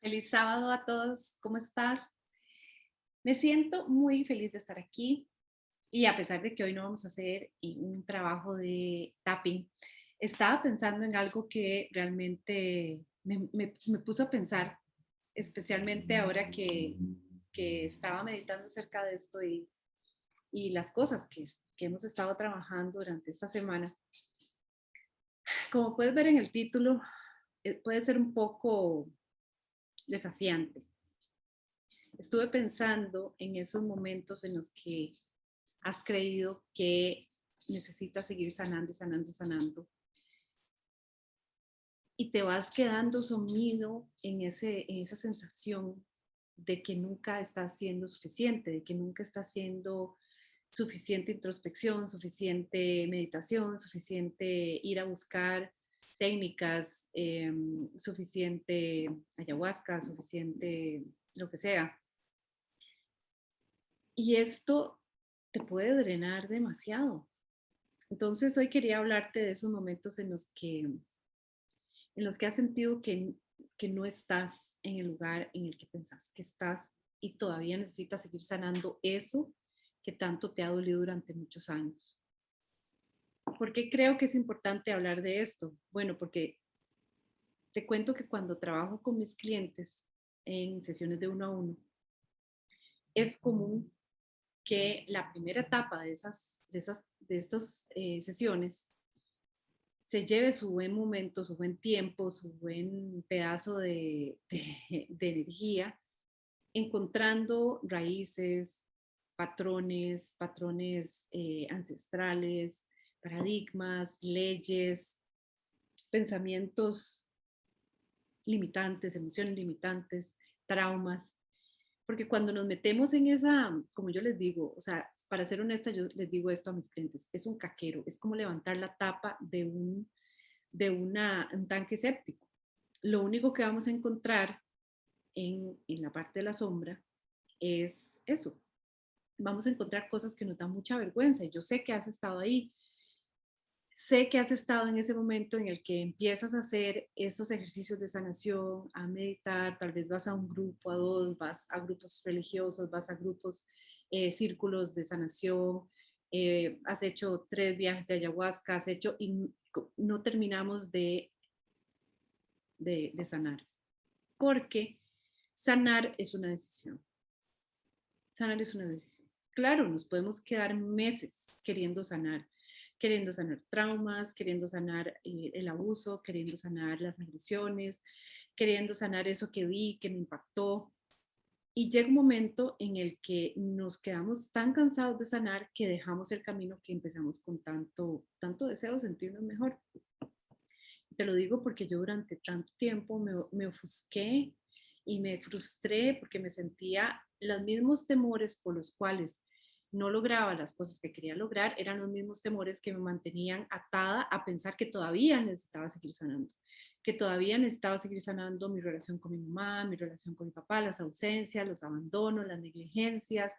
Feliz sábado a todos, ¿cómo estás? Me siento muy feliz de estar aquí y a pesar de que hoy no vamos a hacer un trabajo de tapping, estaba pensando en algo que realmente me puso a pensar, especialmente ahora que estaba meditando acerca de esto y las cosas que hemos estado trabajando durante esta semana. Como puedes ver en el título, puede ser un poco desafiante. Estuve pensando en esos momentos en los que has creído que necesitas seguir sanando, sanando, sanando, y te vas quedando sumido en esa sensación de que nunca estás siendo suficiente, de que nunca estás haciendo suficiente introspección, suficiente meditación, suficiente ir a buscar técnicas, suficiente ayahuasca, suficiente lo que sea. Y esto te puede drenar demasiado. Entonces hoy quería hablarte de esos momentos en los que has sentido que no estás en el lugar en el que pensás que estás y todavía necesitas seguir sanando eso que tanto te ha dolido durante muchos años. ¿Por qué creo que es importante hablar de esto? Bueno, porque te cuento que cuando trabajo con mis clientes en sesiones de uno a uno, es común que la primera etapa de estas sesiones se lleve su buen momento, su buen tiempo, su buen pedazo de energía, encontrando raíces, patrones ancestrales, paradigmas, leyes, pensamientos limitantes, emociones limitantes, traumas. Porque cuando nos metemos en esa, como yo les digo, o sea, para ser honesta, yo les digo esto a mis clientes, es un caquero, es como levantar la tapa un tanque séptico. Lo único que vamos a encontrar en la parte de la sombra es eso. Vamos a encontrar cosas que nos dan mucha vergüenza. Y yo sé que has estado ahí. Sé que has estado en ese momento en el que empiezas a hacer estos ejercicios de sanación, a meditar, tal vez vas a un grupo, a dos, vas a grupos religiosos, vas a grupos, círculos de sanación, has hecho 3 viajes de ayahuasca, has hecho y no terminamos de sanar, porque sanar es una decisión. Sanar es una decisión. Claro, nos podemos quedar meses queriendo sanar traumas, queriendo sanar el abuso, queriendo sanar las agresiones, queriendo sanar eso que vi, que me impactó. Y llega un momento en el que nos quedamos tan cansados de sanar que dejamos el camino que empezamos con tanto deseo de sentirnos mejor. Te lo digo porque yo durante tanto tiempo me ofusqué y me frustré porque me sentía los mismos temores por los cuales no lograba las cosas que quería lograr, eran los mismos temores que me mantenían atada a pensar que todavía necesitaba seguir sanando, que todavía necesitaba seguir sanando mi relación con mi mamá, mi relación con mi papá, las ausencias, los abandonos, las negligencias,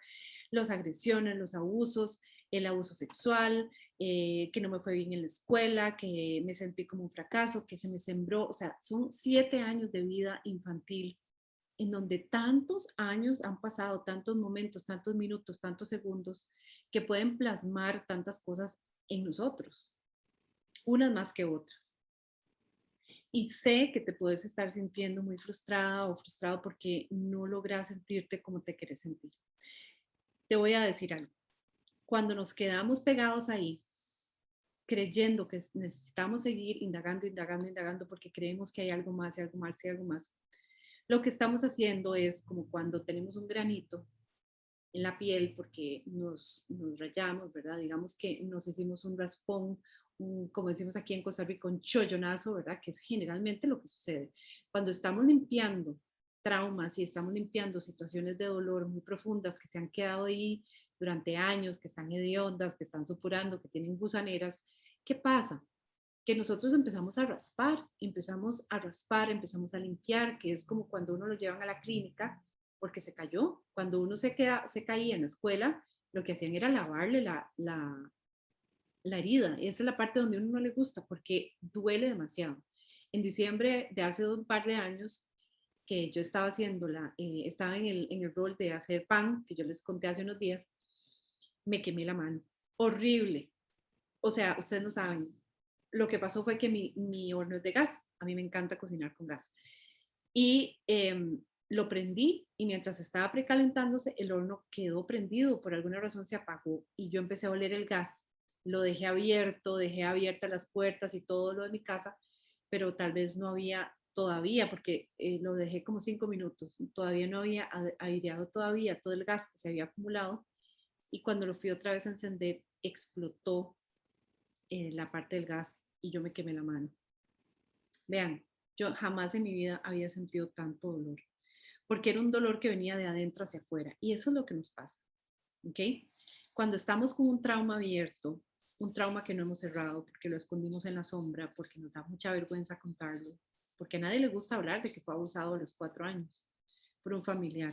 las agresiones, los abusos, el abuso sexual, que no me fue bien en la escuela, que me sentí como un fracaso, que se me sembró, o sea, son 7 años de vida infantil en donde tantos años han pasado, tantos momentos, tantos minutos, tantos segundos, que pueden plasmar tantas cosas en nosotros, unas más que otras. Y sé que te puedes estar sintiendo muy frustrada o frustrado porque no logras sentirte como te quieres sentir. Te voy a decir algo. Cuando nos quedamos pegados ahí, creyendo que necesitamos seguir indagando, indagando, indagando, porque creemos que hay algo más y algo más y algo más, lo que estamos haciendo es como cuando tenemos un granito en la piel porque nos rayamos, ¿verdad? Digamos que nos hicimos un raspón, como decimos aquí en Costa Rica, un chollonazo, ¿verdad? Que es generalmente lo que sucede. Cuando estamos limpiando traumas y estamos limpiando situaciones de dolor muy profundas que se han quedado ahí durante años, que están hediondas, que están supurando, que tienen gusaneras, ¿qué pasa? Que nosotros empezamos a raspar, empezamos a limpiar, que es como cuando uno lo llevan a la clínica porque se cayó. Cuando uno se caía en la escuela, lo que hacían era lavarle la herida. Esa es la parte donde a uno no le gusta porque duele demasiado. En diciembre de hace un par de años, que yo estaba haciendo, estaba en el rol de hacer pan, que yo les conté hace unos días, me quemé la mano. Horrible. O sea, ustedes no saben. Lo que pasó fue que mi horno es de gas. A mí me encanta cocinar con gas. Y lo prendí y mientras estaba precalentándose, el horno quedó prendido. Por alguna razón se apagó y yo empecé a oler el gas. Lo dejé abierto, dejé abiertas las puertas y todo lo de mi casa, pero tal vez no había todavía, porque lo dejé como 5 minutos, todavía no había aireado todavía todo el gas que se había acumulado y cuando lo fui otra vez a encender, explotó la parte del gas y yo me quemé la mano. Vean, yo jamás en mi vida había sentido tanto dolor, porque era un dolor que venía de adentro hacia afuera y eso es lo que nos pasa, ¿ok? Cuando estamos con un trauma abierto, un trauma que no hemos cerrado porque lo escondimos en la sombra, porque nos da mucha vergüenza contarlo, porque a nadie le gusta hablar de que fue abusado a los 4 años por un familiar.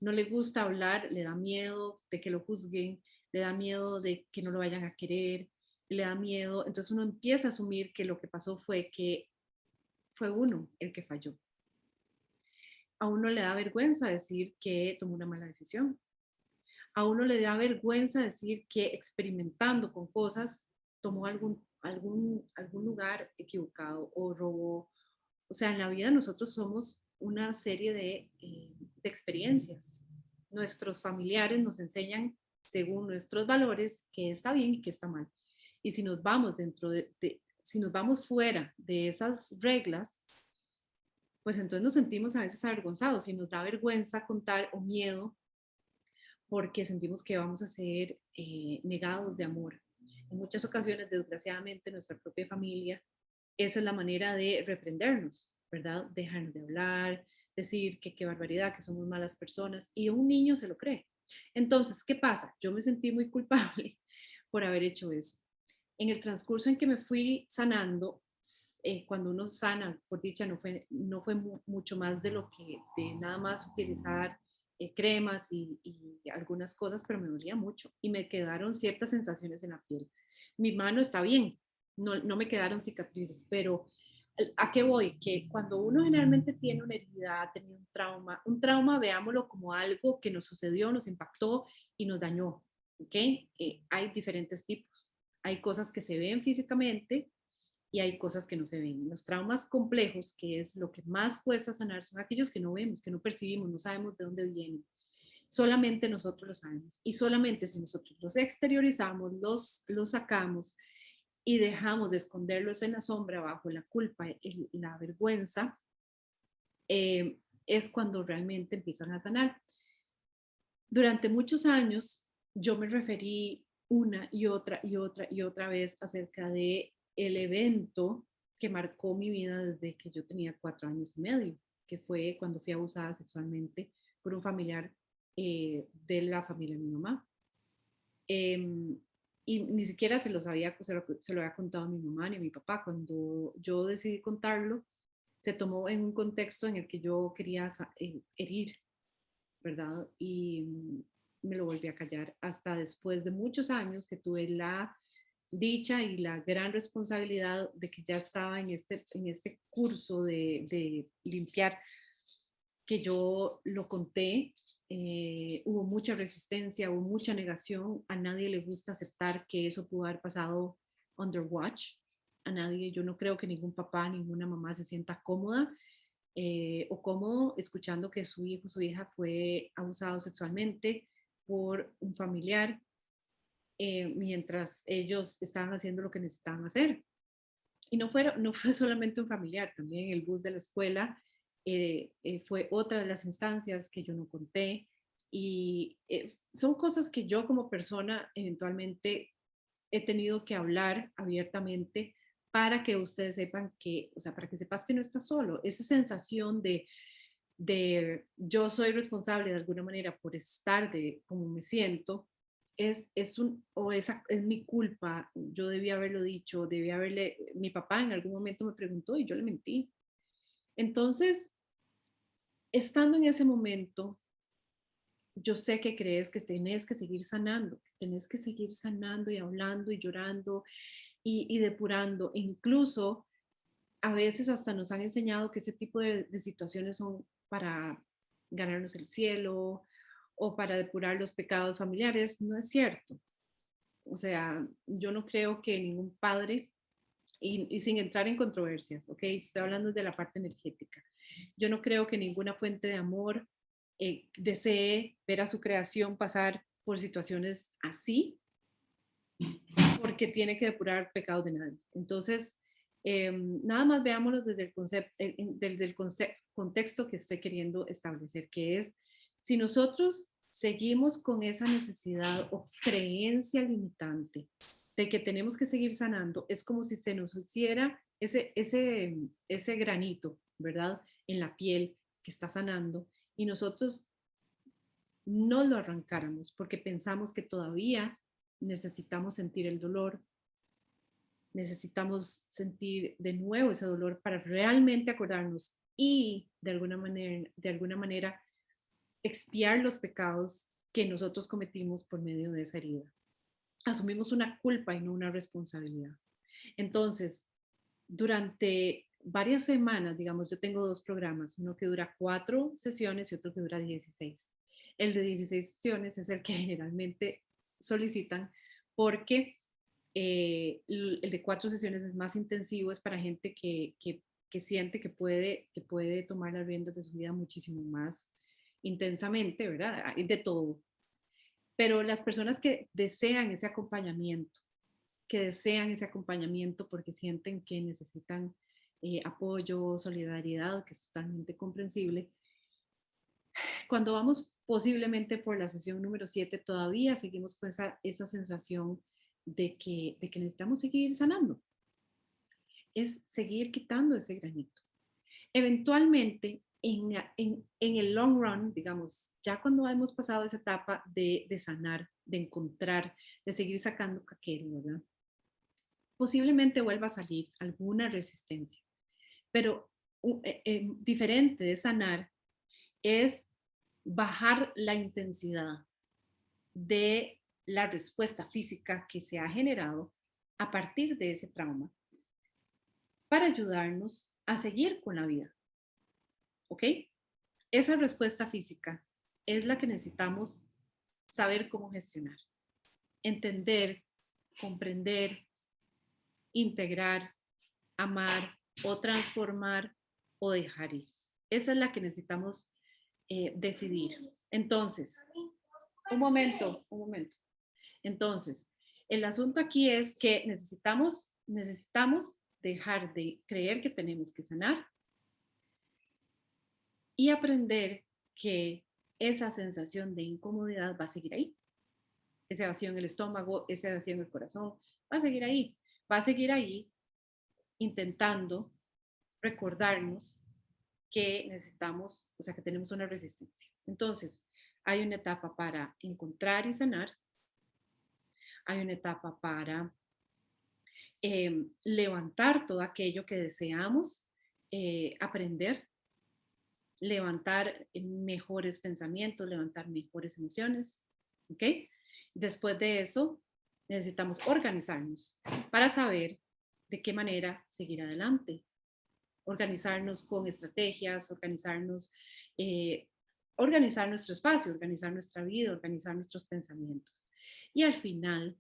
No le gusta hablar, le da miedo de que lo juzguen, le da miedo de que no lo vayan a querer, le da miedo. Entonces uno empieza a asumir que lo que pasó fue que fue uno el que falló. A uno le da vergüenza decir que tomó una mala decisión. A uno le da vergüenza decir que experimentando con cosas tomó algún lugar equivocado o robó. O sea, en la vida nosotros somos una serie de experiencias. Nuestros familiares nos enseñan, según nuestros valores, qué está bien y qué está mal. Y si nos vamos si nos vamos fuera de esas reglas, pues entonces nos sentimos a veces avergonzados y nos da vergüenza contar o miedo porque sentimos que vamos a ser negados de amor. En muchas ocasiones, desgraciadamente, nuestra propia familia, esa es la manera de reprendernos, ¿verdad? Dejarnos de hablar, decir que qué barbaridad, que somos malas personas, y un niño se lo cree. Entonces, ¿qué pasa? Yo me sentí muy culpable por haber hecho eso. En el transcurso en que me fui sanando, cuando uno sana, por dicha, no fue mucho más de lo que, de nada más utilizar cremas y algunas cosas, pero me dolía mucho y me quedaron ciertas sensaciones en la piel. Mi mano está bien, no me quedaron cicatrices, pero ¿a qué voy? Que cuando uno generalmente tiene una herida, ha tenido un trauma veámoslo como algo que nos sucedió, nos impactó y nos dañó, ¿ok? Hay diferentes tipos. Hay cosas que se ven físicamente y hay cosas que no se ven. Los traumas complejos, que es lo que más cuesta sanar, son aquellos que no vemos, que no percibimos, no sabemos de dónde vienen. Solamente nosotros lo sabemos. Y solamente si nosotros los exteriorizamos, los sacamos y dejamos de esconderlos en la sombra, bajo la culpa, la vergüenza, es cuando realmente empiezan a sanar. Durante muchos años yo me referí una y otra y otra y otra vez acerca de el evento que marcó mi vida desde que yo tenía 4 años y medio, que fue cuando fui abusada sexualmente por un familiar de la familia de mi mamá. Y ni siquiera se lo había contado a mi mamá ni a mi papá. Cuando yo decidí contarlo, se tomó en un contexto en el que yo quería herir, ¿verdad? Y me lo volví a callar hasta después de muchos años que tuve la dicha y la gran responsabilidad de que ya estaba en este curso de limpiar, que yo lo conté. Hubo mucha resistencia, hubo mucha negación, a nadie le gusta aceptar que eso pudo haber pasado under watch, a nadie, yo no creo que ningún papá, ninguna mamá se sienta cómoda o cómodo escuchando que su hijo o su hija fue abusado sexualmente por un familiar mientras ellos estaban haciendo lo que necesitaban hacer. Y no fue solamente un familiar, también el bus de la escuela fue otra de las instancias que yo no conté. Y son cosas que yo como persona eventualmente he tenido que hablar abiertamente para que ustedes sepan que, o sea, para que sepas que no estás solo. Esa sensación de yo soy responsable de alguna manera por estar de como me siento, es mi culpa, yo debía haberlo dicho, mi papá en algún momento me preguntó y yo le mentí. Entonces, estando en ese momento, yo sé que crees que tenés que seguir sanando, que tenés que seguir sanando y hablando y llorando y depurando. E incluso a veces hasta nos han enseñado que ese tipo de situaciones son para ganarnos el cielo o para depurar los pecados familiares. No es cierto. O sea, yo no creo que ningún padre, y sin entrar en controversias, ¿ok? Estoy hablando de la parte energética. Yo no creo que ninguna fuente de amor desee ver a su creación pasar por situaciones así, porque tiene que depurar pecados de nadie. Entonces, nada más veámoslo desde el, contexto que estoy queriendo establecer, que es si nosotros seguimos con esa necesidad o creencia limitante de que tenemos que seguir sanando, es como si se nos hiciera ese granito, ¿verdad? En la piel que está sanando y nosotros no lo arrancáramos porque pensamos que todavía necesitamos sentir el dolor, necesitamos sentir de nuevo ese dolor para realmente acordarnos y de alguna manera expiar los pecados que nosotros cometimos por medio de esa herida. Asumimos una culpa y no una responsabilidad. Entonces, durante varias semanas, digamos, yo tengo 2 programas, uno que dura 4 sesiones y otro que dura 16. El de 16 sesiones es el que generalmente solicitan porque el de 4 sesiones es más intensivo, es para gente que siente que puede tomar las riendas de su vida muchísimo más intensamente, ¿verdad? Hay de todo. Pero las personas que desean ese acompañamiento, porque sienten que necesitan apoyo, solidaridad, que es totalmente comprensible. Cuando vamos posiblemente por la sesión número 7, todavía seguimos con esa sensación de que necesitamos seguir sanando. Es seguir quitando ese granito. Eventualmente, en el long run, digamos, ya cuando hemos pasado esa etapa de sanar, de encontrar, de seguir sacando caquero, ¿verdad? Posiblemente vuelva a salir alguna resistencia, pero diferente de sanar es bajar la intensidad de la respuesta física que se ha generado a partir de ese trauma para ayudarnos a seguir con la vida. ¿Ok? Esa respuesta física es la que necesitamos saber cómo gestionar, entender, comprender, integrar, amar o transformar o dejar ir. Esa es la que necesitamos decidir. Entonces, un momento. Entonces, el asunto aquí es que necesitamos dejar de creer que tenemos que sanar y aprender que esa sensación de incomodidad va a seguir ahí. Ese vacío en el estómago, ese vacío en el corazón, va a seguir ahí. Va a seguir ahí intentando recordarnos que necesitamos, o sea, que tenemos una resistencia. Entonces, hay una etapa para encontrar y sanar, hay una etapa para levantar todo aquello que deseamos aprender, levantar mejores pensamientos, levantar mejores emociones, ¿ok? Después de eso, necesitamos organizarnos para saber de qué manera seguir adelante, organizarnos con estrategias, organizar nuestro espacio, organizar nuestra vida, organizar nuestros pensamientos. Y al final,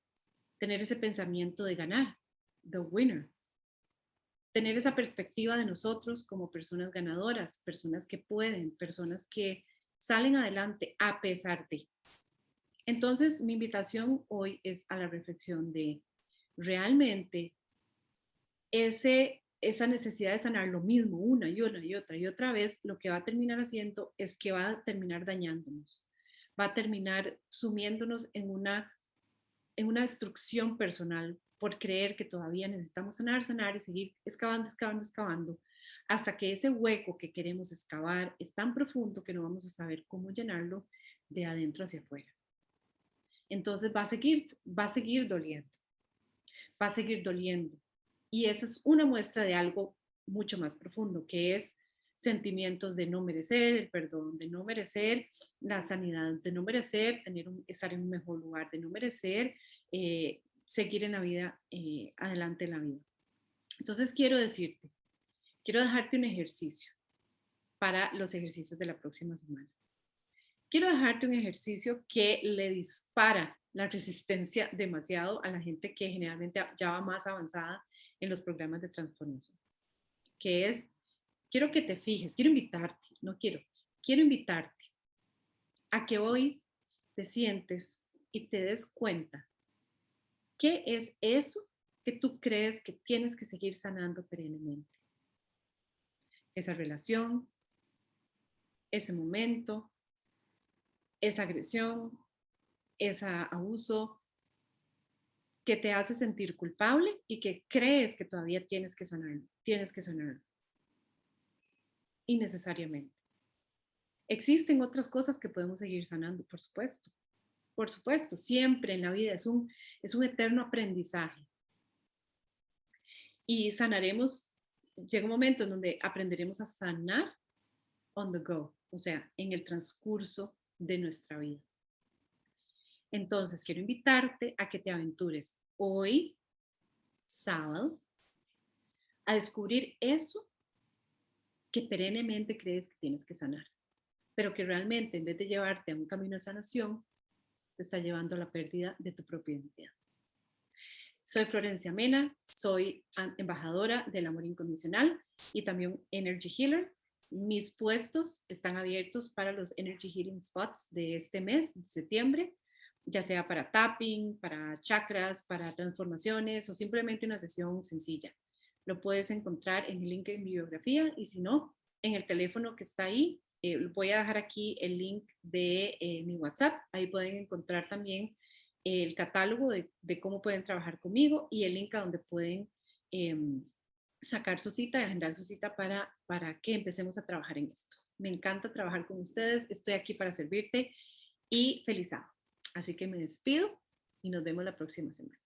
tener ese pensamiento de ganar, the winner. Tener esa perspectiva de nosotros como personas ganadoras, personas que pueden, personas que salen adelante a pesar de. Entonces, mi invitación hoy es a la reflexión de realmente esa necesidad de sanar lo mismo una y otra vez, lo que va a terminar haciendo es que va a terminar dañándonos, va a terminar sumiéndonos en una destrucción personal por creer que todavía necesitamos sanar y seguir excavando, hasta que ese hueco que queremos excavar es tan profundo que no vamos a saber cómo llenarlo de adentro hacia afuera. Entonces va a seguir doliendo, va a seguir doliendo. Y esa es una muestra de algo mucho más profundo, que es sentimientos de no merecer el perdón, de no merecer la sanidad, de no merecer estar en un mejor lugar, de no merecer seguir en la vida, adelante en la vida. Entonces quiero decirte quiero dejarte un ejercicio para los ejercicios de la próxima semana. Quiero dejarte un ejercicio que le dispara la resistencia demasiado a la gente que generalmente ya va más avanzada en los programas de transformación, que es, quiero que te fijes, quiero invitarte a que hoy te sientes y te des cuenta qué es eso que tú crees que tienes que seguir sanando perennemente. Esa relación, ese momento, esa agresión, ese abuso que te hace sentir culpable y que crees que todavía tienes que sanarlo, innecesariamente. Existen otras cosas que podemos seguir sanando, por supuesto, siempre en la vida es un eterno aprendizaje. Y sanaremos, llega un momento en donde aprenderemos a sanar on the go, o sea, en el transcurso de nuestra vida. Entonces, quiero invitarte a que te aventures hoy, sábado, a descubrir eso que perennemente crees que tienes que sanar, pero que realmente en vez de llevarte a un camino de sanación, te está llevando a la pérdida de tu propia identidad. Soy Florencia Mena, soy embajadora del amor incondicional y también Energy Healer. Mis puestos están abiertos para los Energy Healing Spots de este mes, de septiembre, ya sea para tapping, para chakras, para transformaciones o simplemente una sesión sencilla. Lo puedes encontrar en el link en mi biografía y si no, en el teléfono que está ahí. Voy a dejar aquí el link de mi WhatsApp. Ahí pueden encontrar también el catálogo de cómo pueden trabajar conmigo y el link a donde pueden sacar su cita y agendar su cita para que empecemos a trabajar en esto. Me encanta trabajar con ustedes, estoy aquí para servirte y feliz sábado. Así que me despido y nos vemos la próxima semana.